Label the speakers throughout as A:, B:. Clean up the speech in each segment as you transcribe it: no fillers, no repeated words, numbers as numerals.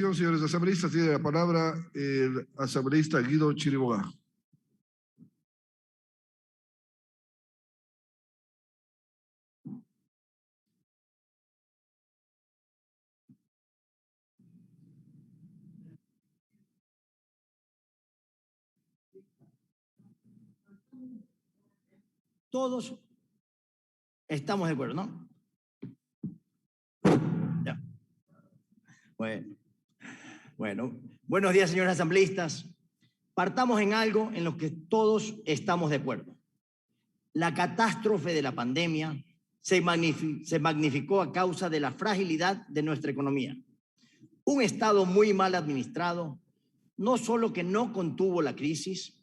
A: Señores asambleístas, tiene la palabra el asambleísta Guido Chiriboga.
B: Todos estamos de acuerdo, ¿no? Ya. Bueno, buenos días, señores asambleístas. Partamos en algo en lo que todos estamos de acuerdo. La catástrofe de la pandemia se magnificó a causa de la fragilidad de nuestra economía. Un Estado muy mal administrado, no solo que no contuvo la crisis,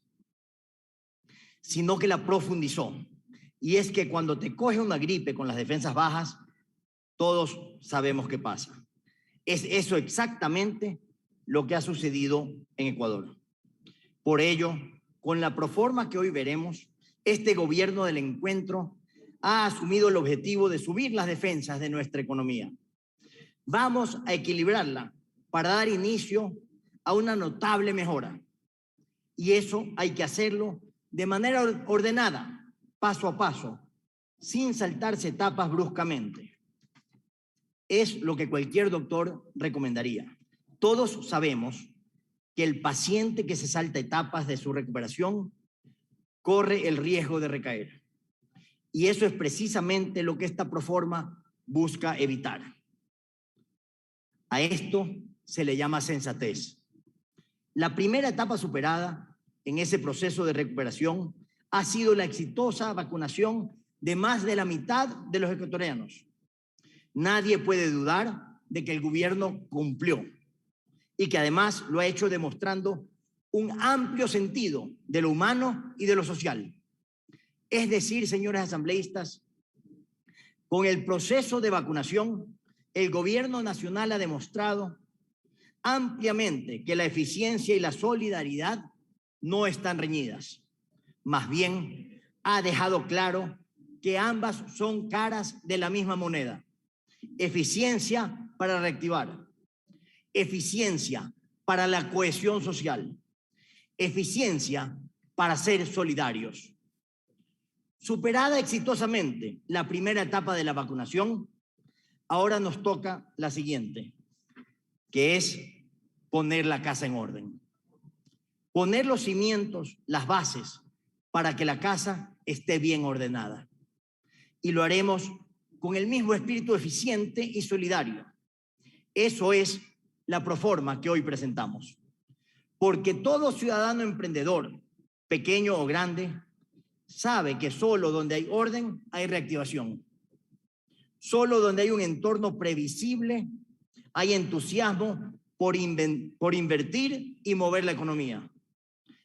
B: sino que la profundizó. Y es que cuando te coge una gripe con las defensas bajas, todos sabemos qué pasa. Es eso exactamente lo que ha sucedido en Ecuador. Por ello, con la proforma que hoy veremos, este gobierno del encuentro ha asumido el objetivo de subir las defensas de nuestra economía. Vamos a equilibrarla para dar inicio a una notable mejora. Y eso hay que hacerlo de manera ordenada, paso a paso, sin saltarse etapas bruscamente. Es lo que cualquier doctor recomendaría. Todos sabemos que el paciente que se salta etapas de su recuperación corre el riesgo de recaer. Y eso es precisamente lo que esta proforma busca evitar. A esto se le llama sensatez. La primera etapa superada en ese proceso de recuperación ha sido la exitosa vacunación de más de la mitad de los ecuatorianos. Nadie puede dudar de que el gobierno cumplió y que además lo ha hecho demostrando un amplio sentido de lo humano y de lo social. Es decir, señores asambleístas, con el proceso de vacunación, el gobierno nacional ha demostrado ampliamente que la eficiencia y la solidaridad no están reñidas. Más bien, ha dejado claro que ambas son caras de la misma moneda. Eficiencia para reactivar, eficiencia para la cohesión social, eficiencia para ser solidarios. Superada exitosamente la primera etapa de la vacunación, ahora nos toca la siguiente, que es poner la casa en orden. Poner los cimientos, las bases, para que la casa esté bien ordenada. Y lo haremos con el mismo espíritu eficiente y solidario. Eso es la proforma que hoy presentamos. Porque todo ciudadano emprendedor, pequeño o grande, sabe que solo donde hay orden hay reactivación. Solo donde hay un entorno previsible hay entusiasmo por invertir y mover la economía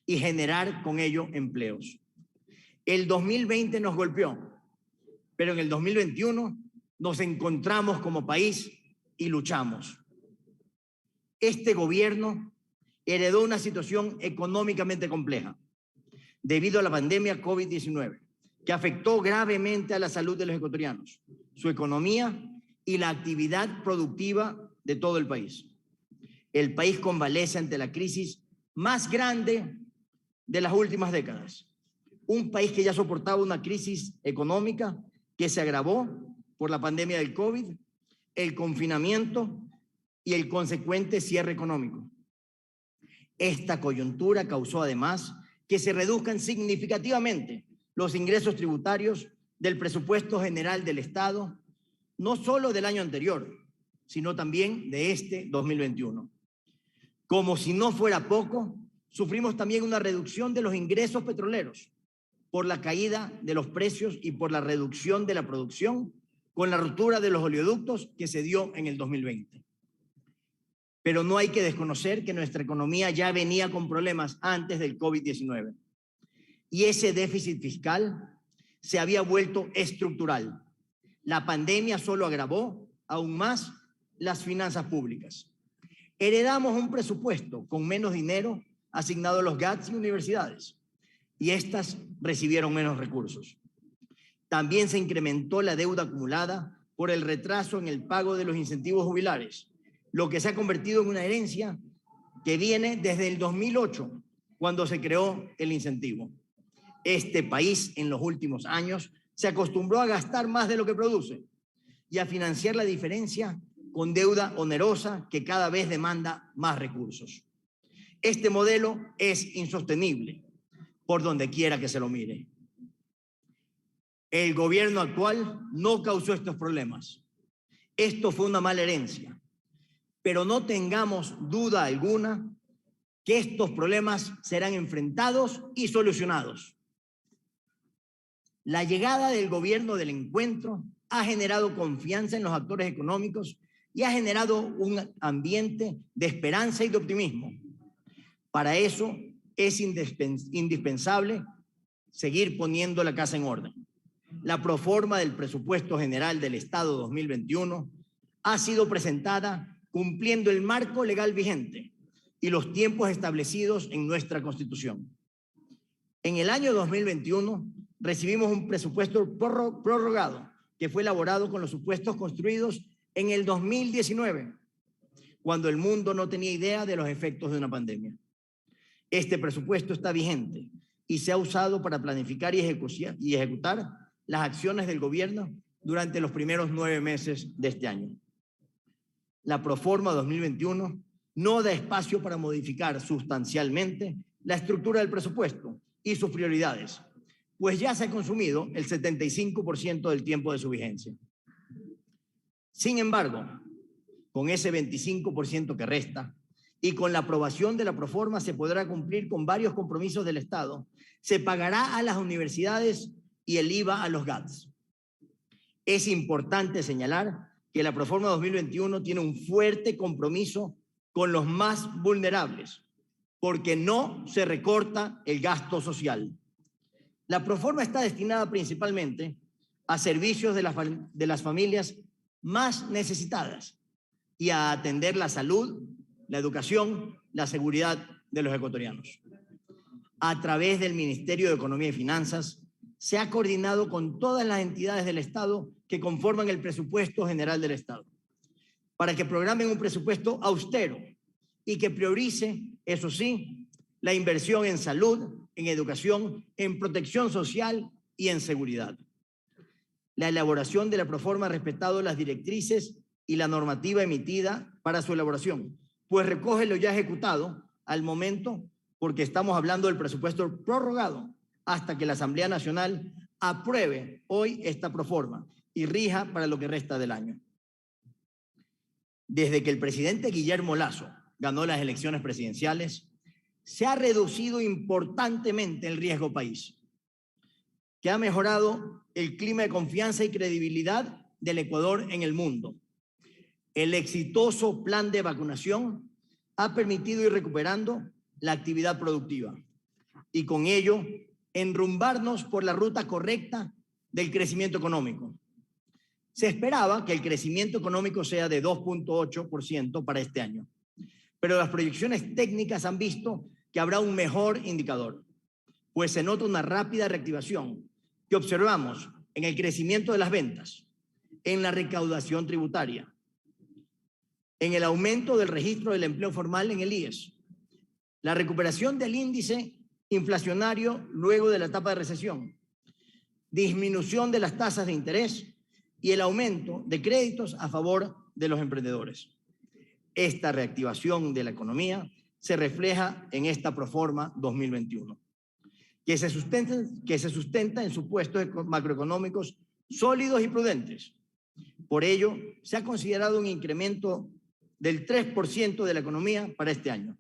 B: y generar con ello empleos. El 2020 nos golpeó, pero en el 2021 nos encontramos como país y luchamos. Este gobierno heredó una situación económicamente compleja debido a la pandemia COVID-19, que afectó gravemente a la salud de los ecuatorianos, su economía y la actividad productiva de todo el país. El país convalece ante la crisis más grande de las últimas décadas. Un país que ya soportaba una crisis económica que se agravó por la pandemia del COVID, el confinamiento y el consecuente cierre económico. Esta coyuntura causó además que se reduzcan significativamente los ingresos tributarios del presupuesto general del Estado, no solo del año anterior, sino también de este 2021. Como si no fuera poco, sufrimos también una reducción de los ingresos petroleros por la caída de los precios y por la reducción de la producción con la ruptura de los oleoductos que se dio en el 2020. Pero no hay que desconocer que nuestra economía ya venía con problemas antes del COVID-19. Y ese déficit fiscal se había vuelto estructural. La pandemia solo agravó aún más las finanzas públicas. Heredamos un presupuesto con menos dinero asignado a los GATS y universidades, y estas recibieron menos recursos. También se incrementó la deuda acumulada por el retraso en el pago de los incentivos jubilares lo que se ha convertido en una herencia que viene desde el 2008, cuando se creó el incentivo. Este país en los últimos años se acostumbró a gastar más de lo que produce y a financiar la diferencia con deuda onerosa que cada vez demanda más recursos. Este modelo es insostenible por donde quiera que se lo mire. El gobierno actual no causó estos problemas. Esto fue una mala herencia, pero no tengamos duda alguna que estos problemas serán enfrentados y solucionados. La llegada del gobierno del encuentro ha generado confianza en los actores económicos y ha generado un ambiente de esperanza y de optimismo. Para eso es indispensable seguir poniendo la casa en orden. La proforma del Presupuesto General del Estado 2021 ha sido presentada cumpliendo el marco legal vigente y los tiempos establecidos en nuestra Constitución. En el año 2021 recibimos un presupuesto prorrogado que fue elaborado con los supuestos construidos en el 2019, cuando el mundo no tenía idea de los efectos de una pandemia. Este presupuesto está vigente y se ha usado para planificar y ejecutar las acciones del gobierno durante los primeros 9 meses de este año. La proforma 2021 no da espacio para modificar sustancialmente la estructura del presupuesto y sus prioridades, pues ya se ha consumido el 75% del tiempo de su vigencia. Sin embargo, con ese 25% que resta y con la aprobación de la proforma se podrá cumplir con varios compromisos del Estado. Se pagará a las universidades y el IVA a los GATS. Es importante señalar que la proforma 2021 tiene un fuerte compromiso con los más vulnerables, porque no se recorta el gasto social. La proforma está destinada principalmente a servicios de las familias más necesitadas y a atender la salud, la educación, la seguridad de los ecuatorianos. A través del Ministerio de Economía y Finanzas, se ha coordinado con todas las entidades del Estado que conforman el presupuesto general del Estado, para que programen un presupuesto austero y que priorice, eso sí, la inversión en salud, en educación, en protección social y en seguridad. La elaboración de la proforma ha respetado las directrices y la normativa emitida para su elaboración, pues recoge lo ya ejecutado al momento, porque estamos hablando del presupuesto prorrogado hasta que la Asamblea Nacional apruebe hoy esta proforma y rija para lo que resta del año. Desde que el presidente Guillermo Lasso ganó las elecciones presidenciales, se ha reducido importantemente el riesgo país, que ha mejorado el clima de confianza y credibilidad del Ecuador en el mundo. El exitoso plan de vacunación ha permitido ir recuperando la actividad productiva y con ello enrumbarnos por la ruta correcta del crecimiento económico. Se esperaba que el crecimiento económico sea de 2.8% para este año, pero las proyecciones técnicas han visto que habrá un mejor indicador, pues se nota una rápida reactivación que observamos en el crecimiento de las ventas, en la recaudación tributaria, en el aumento del registro del empleo formal en el IES, la recuperación del índice inflacionario luego de la etapa de recesión, disminución de las tasas de interés y el aumento de créditos a favor de los emprendedores. Esta reactivación de la economía se refleja en esta proforma 2021, que se sustenta en supuestos macroeconómicos sólidos y prudentes. Por ello, se ha considerado un incremento del 3% de la economía para este año.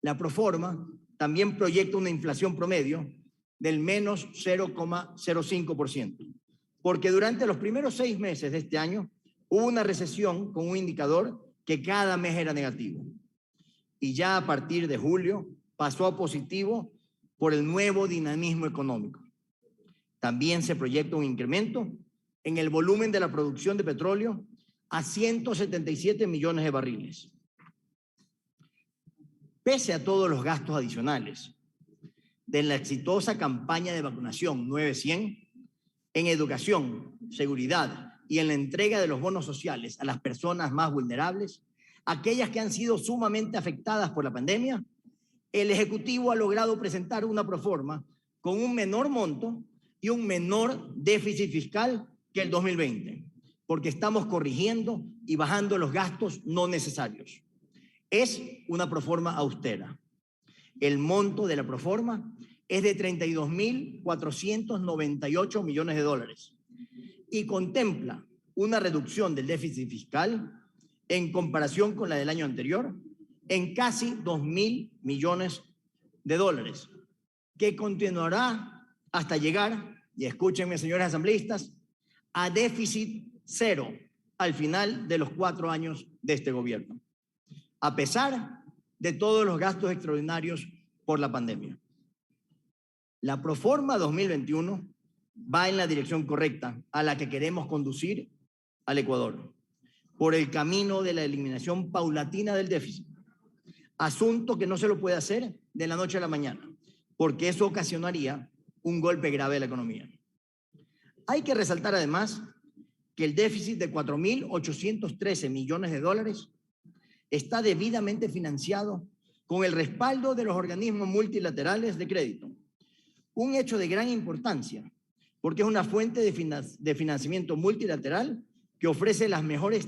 B: La proforma también proyecta una inflación promedio del menos 0,05%, porque durante los primeros 6 meses de este año hubo una recesión con un indicador que cada mes era negativo. Y ya a partir de julio pasó a positivo por el nuevo dinamismo económico. También se proyecta un incremento en el volumen de la producción de petróleo a 177 millones de barriles. Pese a todos los gastos adicionales de la exitosa campaña de vacunación 900, en educación, seguridad y en la entrega de los bonos sociales a las personas más vulnerables, aquellas que han sido sumamente afectadas por la pandemia, el Ejecutivo ha logrado presentar una proforma con un menor monto y un menor déficit fiscal que el 2020, porque estamos corrigiendo y bajando los gastos no necesarios. Es una proforma austera. El monto de la proforma es de 32.498 millones de dólares y contempla una reducción del déficit fiscal en comparación con la del año anterior en casi 2.000 millones de dólares, que continuará hasta llegar, y escúchenme señores asambleístas, a déficit cero al final de los 4 años de este gobierno, a pesar de todos los gastos extraordinarios por la pandemia. La Proforma 2021 va en la dirección correcta a la que queremos conducir al Ecuador, por el camino de la eliminación paulatina del déficit, asunto que no se lo puede hacer de la noche a la mañana, porque eso ocasionaría un golpe grave a la economía. Hay que resaltar además que el déficit de 4.813 millones de dólares está debidamente financiado con el respaldo de los organismos multilaterales de crédito, un hecho de gran importancia, porque es una fuente de financiamiento multilateral que ofrece las mejores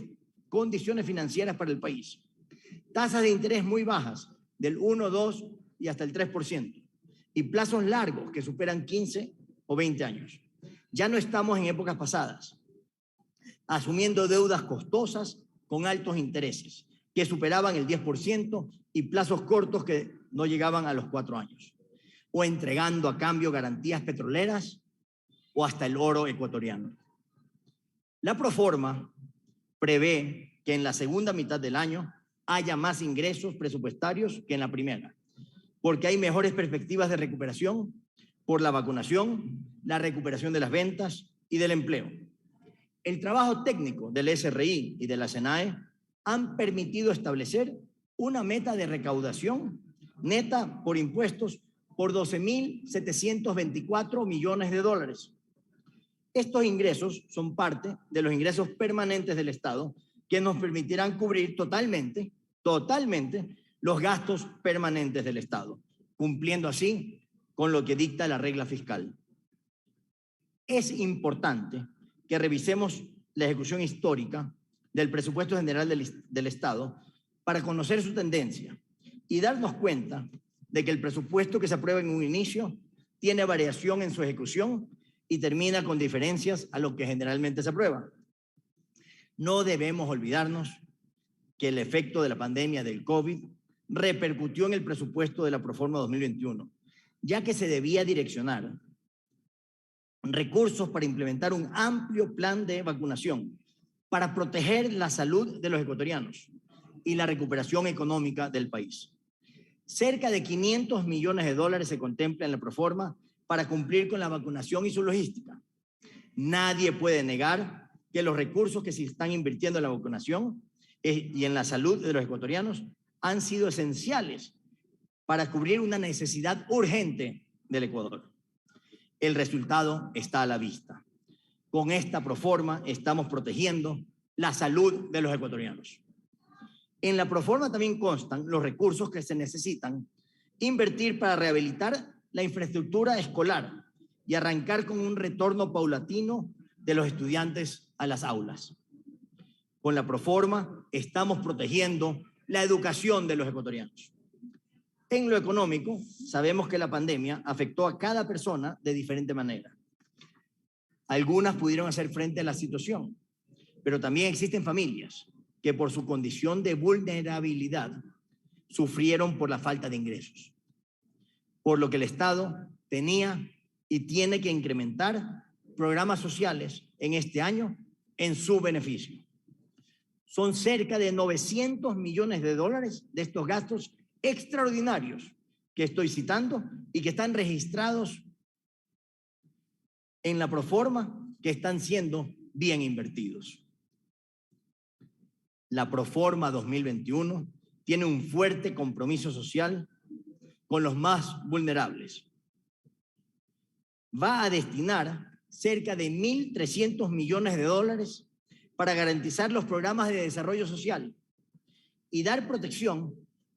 B: condiciones financieras para el país. Tasas de interés muy bajas, del 1, 2 y hasta el 3%, y plazos largos que superan 15 o 20 años. Ya no estamos en épocas pasadas, asumiendo deudas costosas con altos intereses, que superaban el 10% y plazos cortos que no llegaban a los 4 años, o entregando a cambio garantías petroleras o hasta el oro ecuatoriano. La proforma prevé que en la segunda mitad del año haya más ingresos presupuestarios que en la primera, porque hay mejores perspectivas de recuperación por la vacunación, la recuperación de las ventas y del empleo. El trabajo técnico del SRI y de la SENAE han permitido establecer una meta de recaudación neta por impuestos por 12.724 millones de dólares. Estos ingresos son parte de los ingresos permanentes del Estado que nos permitirán cubrir totalmente los gastos permanentes del Estado, cumpliendo así con lo que dicta la regla fiscal. Es importante que revisemos la ejecución histórica del presupuesto general del Estado para conocer su tendencia y darnos cuenta de que el presupuesto que se aprueba en un inicio tiene variación en su ejecución y termina con diferencias a lo que generalmente se aprueba. No debemos olvidarnos que el efecto de la pandemia del COVID repercutió en el presupuesto de la Proforma 2021, ya que se debía direccionar recursos para implementar un amplio plan de vacunación para proteger la salud de los ecuatorianos y la recuperación económica del país. Cerca de 500 millones de dólares se contempla en la Proforma para cumplir con la vacunación y su logística. Nadie puede negar que los recursos que se están invirtiendo en la vacunación y en la salud de los ecuatorianos han sido esenciales para cubrir una necesidad urgente del Ecuador. El resultado está a la vista. Con esta proforma estamos protegiendo la salud de los ecuatorianos. En la proforma también constan los recursos que se necesitan invertir para rehabilitar la infraestructura escolar y arrancar con un retorno paulatino de los estudiantes a las aulas. Con la proforma estamos protegiendo la educación de los ecuatorianos. En lo económico, sabemos que la pandemia afectó a cada persona de diferente manera. Algunas pudieron hacer frente a la situación, pero también existen familias que por su condición de vulnerabilidad sufrieron por la falta de ingresos, por lo que el Estado tenía y tiene que incrementar programas sociales en este año en su beneficio. Son cerca de 900 millones de dólares de estos gastos extraordinarios que estoy citando y que están registrados en la proforma, que están siendo bien invertidos. La Proforma 2021 tiene un fuerte compromiso social con los más vulnerables. Va a destinar cerca de 1.300 millones de dólares para garantizar los programas de desarrollo social y dar protección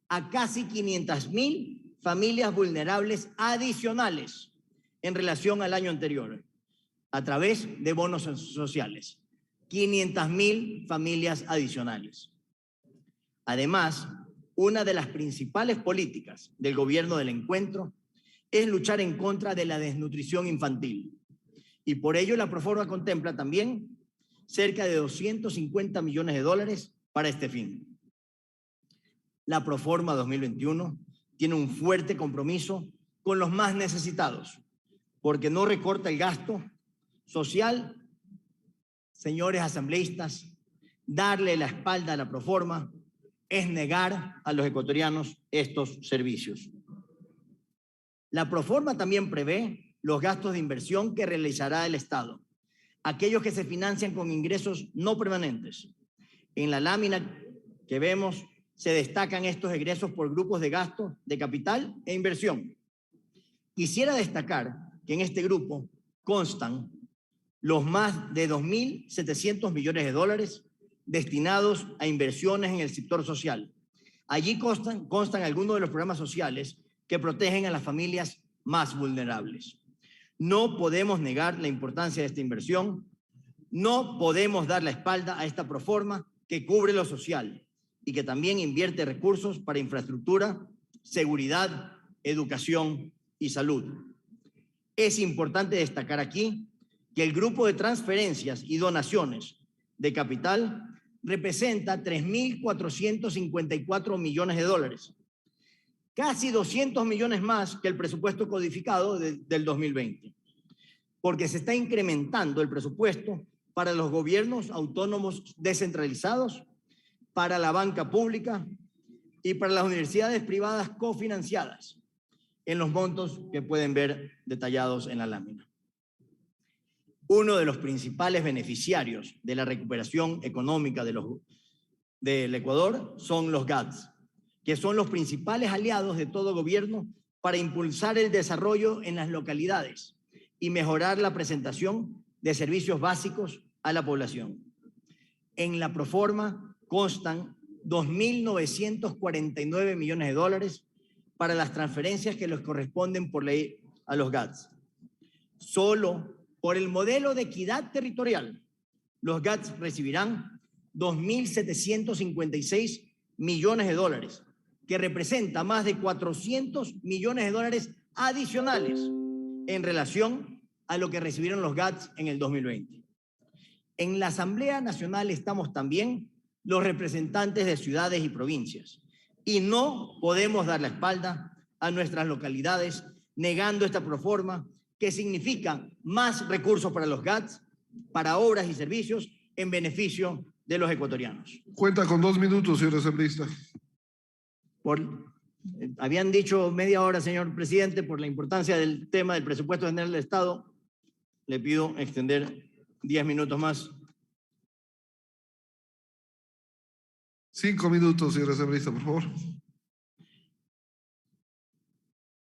B: a casi 500.000 familias vulnerables adicionales en relación al año anterior, a través de bonos sociales. 500.000 familias adicionales. Además, una de las principales políticas del gobierno del encuentro es luchar en contra de la desnutrición infantil. Y por ello la Proforma contempla también cerca de 250 millones de dólares para este fin. La Proforma 2021 tiene un fuerte compromiso con los más necesitados, porque no recorta el gasto social. Señores asambleístas, darle la espalda a la Proforma es negar a los ecuatorianos estos servicios. La Proforma también prevé los gastos de inversión que realizará el Estado, aquellos que se financian con ingresos no permanentes. En la lámina que vemos se destacan estos egresos por grupos de gasto de capital e inversión. Quisiera destacar que en este grupo constan los más de 2.700 millones de dólares destinados a inversiones en el sector social. Allí constan algunos de los programas sociales que protegen a las familias más vulnerables. No podemos negar la importancia de esta inversión, no podemos dar la espalda a esta Proforma que cubre lo social y que también invierte recursos para infraestructura, seguridad, educación y salud. Es importante destacar aquí que el grupo de transferencias y donaciones de capital representa 3.454 millones de dólares, casi 200 millones más que el presupuesto codificado del 2020, porque se está incrementando el presupuesto para los gobiernos autónomos descentralizados, para la banca pública y para las universidades privadas cofinanciadas, en los montos que pueden ver detallados en la lámina. Uno de los principales beneficiarios de la recuperación económica del Ecuador son los GATS, que son los principales aliados de todo gobierno para impulsar el desarrollo en las localidades y mejorar la presentación de servicios básicos a la población. En la Proforma constan 2.949 millones de dólares para las transferencias que les corresponden por ley a los GATS. Solo por el modelo de equidad territorial, los GATS recibirán 2.756 millones de dólares, que representa más de 400 millones de dólares adicionales en relación a lo que recibieron los GATS en el 2020. En la Asamblea Nacional estamos también los representantes de ciudades y provincias, y no podemos dar la espalda a nuestras localidades negando esta Proforma que significa más recursos para los GATS, para obras y servicios en beneficio de los ecuatorianos.
A: Cuenta con 2 minutos, señor asambleísta.
B: Habían dicho media hora, señor presidente, por la importancia del tema del presupuesto general del Estado, le pido extender 10 minutos más.
A: 5 minutos, señor asambleísta, por favor.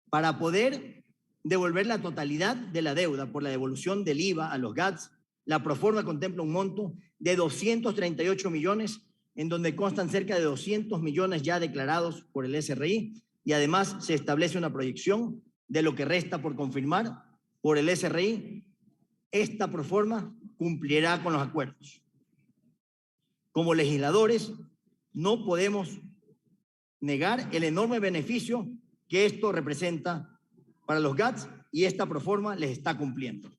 B: Para poder devolver la totalidad de la deuda por la devolución del IVA a los GATS, la Proforma contempla un monto de 238 millones, en donde constan cerca de 200 millones ya declarados por el SRI, y además se establece una proyección de lo que resta por confirmar por el SRI. Esta Proforma cumplirá con los acuerdos. Como legisladores, no podemos negar el enorme beneficio que esto representa para los GATS, y esta Proforma les está cumpliendo.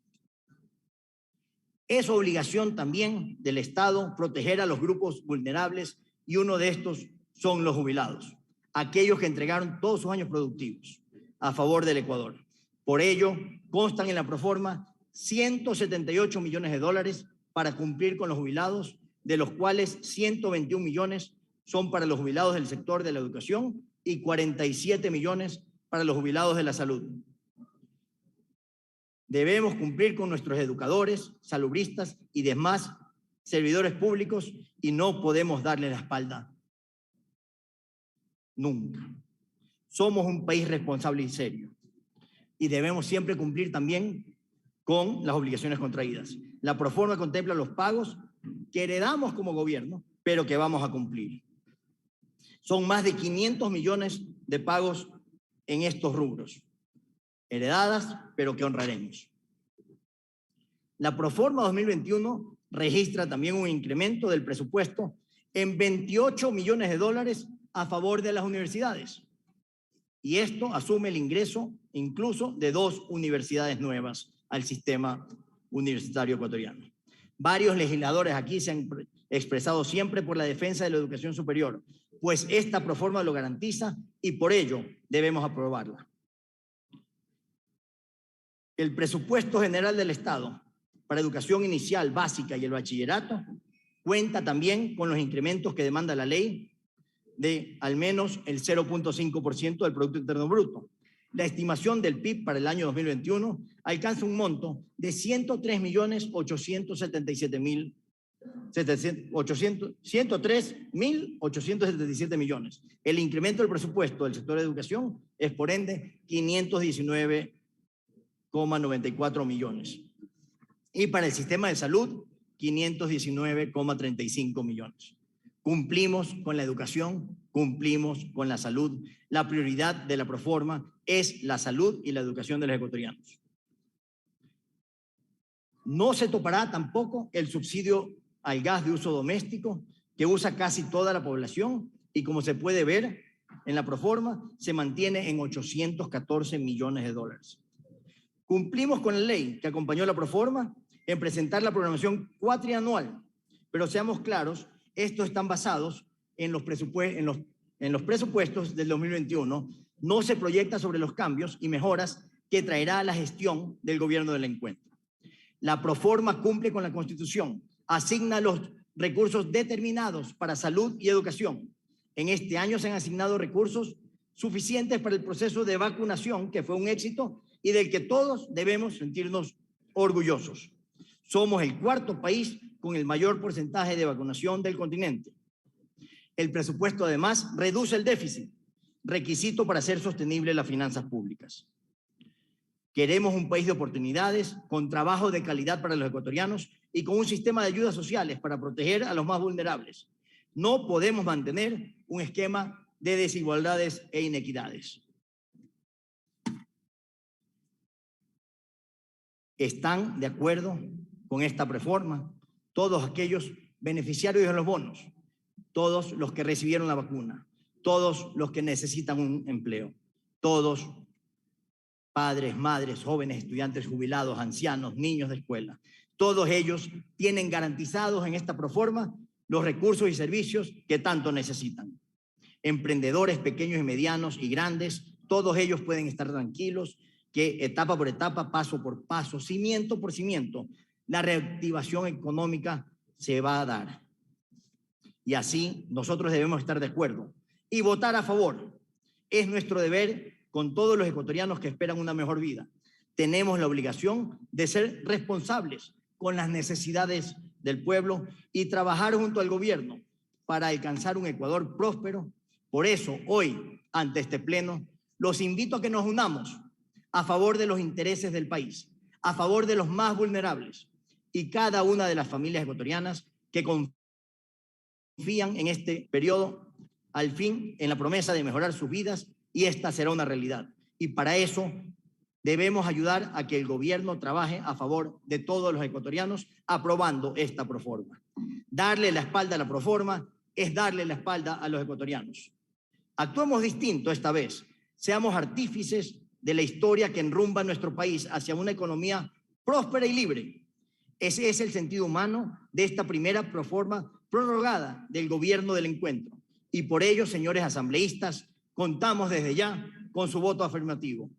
B: Es obligación también del Estado proteger a los grupos vulnerables, y uno de estos son los jubilados, aquellos que entregaron todos sus años productivos a favor del Ecuador. Por ello, constan en la Proforma 178 millones de dólares para cumplir con los jubilados, de los cuales 121 millones son para los jubilados del sector de la educación y 47 millones para los jubilados de la salud. Debemos cumplir con nuestros educadores, salubristas y demás servidores públicos, y no podemos darle la espalda nunca. Somos un país responsable y serio, y debemos siempre cumplir también con las obligaciones contraídas. La Proforma contempla los pagos que heredamos como gobierno, pero que vamos a cumplir. Son más de 500 millones de pagos en estos rubros, heredadas, pero que honraremos. La Proforma 2021 registra también un incremento del presupuesto en 28 millones de dólares a favor de las universidades. Y esto asume el ingreso incluso de 2 universidades nuevas al sistema universitario ecuatoriano. Varios legisladores aquí se han expresado siempre por la defensa de la educación superior, pues esta proforma lo garantiza y por ello debemos aprobarla. El presupuesto general del Estado para educación inicial, básica y el bachillerato cuenta también con los incrementos que demanda la ley de al menos el 0.5% del Producto Interno Bruto. La estimación del PIB para el año 2021 alcanza un monto de 103.877 millones. El incremento del presupuesto del sector de educación es, por ende, 519,94 millones. Y para el sistema de salud, 519,35 millones. Cumplimos con la educación, cumplimos con la salud. La prioridad de la Proforma es la salud y la educación de los ecuatorianos. No se topará tampoco el subsidio al gas de uso doméstico que usa casi toda la población y, como se puede ver en la Proforma, se mantiene en 814 millones de dólares. Cumplimos con la ley que acompañó la Proforma en presentar la programación cuatrianual, pero seamos claros, estos están basados en los presupuestos del 2021. No se proyecta sobre los cambios y mejoras que traerá la gestión del gobierno del encuentro. La Proforma cumple con la Constitución, asigna los recursos determinados para salud y educación. En este año se han asignado recursos suficientes para el proceso de vacunación, que fue un éxito y del que todos debemos sentirnos orgullosos. Somos el 4º país con el mayor porcentaje de vacunación del continente. El presupuesto, además, reduce el déficit, requisito para hacer sostenible las finanzas públicas. Queremos un país de oportunidades, con trabajo de calidad para los ecuatorianos y con un sistema de ayudas sociales para proteger a los más vulnerables. No podemos mantener un esquema de desigualdades e inequidades. ¿Están de acuerdo con esta Proforma todos aquellos beneficiarios de los bonos, todos los que recibieron la vacuna, todos los que necesitan un empleo, todos padres, madres, jóvenes, estudiantes jubilados, ancianos, niños de escuela? Todos ellos tienen garantizados en esta Proforma los recursos y servicios que tanto necesitan. Emprendedores pequeños y medianos y grandes, todos ellos pueden estar tranquilos que etapa por etapa, paso por paso, cimiento por cimiento, la reactivación económica se va a dar. Y así nosotros debemos estar de acuerdo y votar a favor. Es nuestro deber con todos los ecuatorianos que esperan una mejor vida. Tenemos la obligación de ser responsables con las necesidades del pueblo y trabajar junto al gobierno para alcanzar un Ecuador próspero. Por eso, hoy, ante este pleno, los invito a que nos unamos a favor de los intereses del país, a favor de los más vulnerables y cada una de las familias ecuatorianas que confían en este periodo, al fin, en la promesa de mejorar sus vidas, y esta será una realidad. Y para eso debemos ayudar a que el gobierno trabaje a favor de todos los ecuatorianos aprobando esta Proforma. Darle la espalda a la Proforma es darle la espalda a los ecuatorianos. Actuemos distinto esta vez. Seamos artífices de la historia que enrumba nuestro país hacia una economía próspera y libre. Ese es el sentido humano de esta primera Proforma prorrogada del gobierno del encuentro. Y por ello, señores asambleístas, contamos desde ya con su voto afirmativo.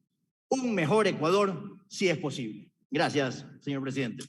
B: Un mejor Ecuador, si es posible. Gracias, señor presidente.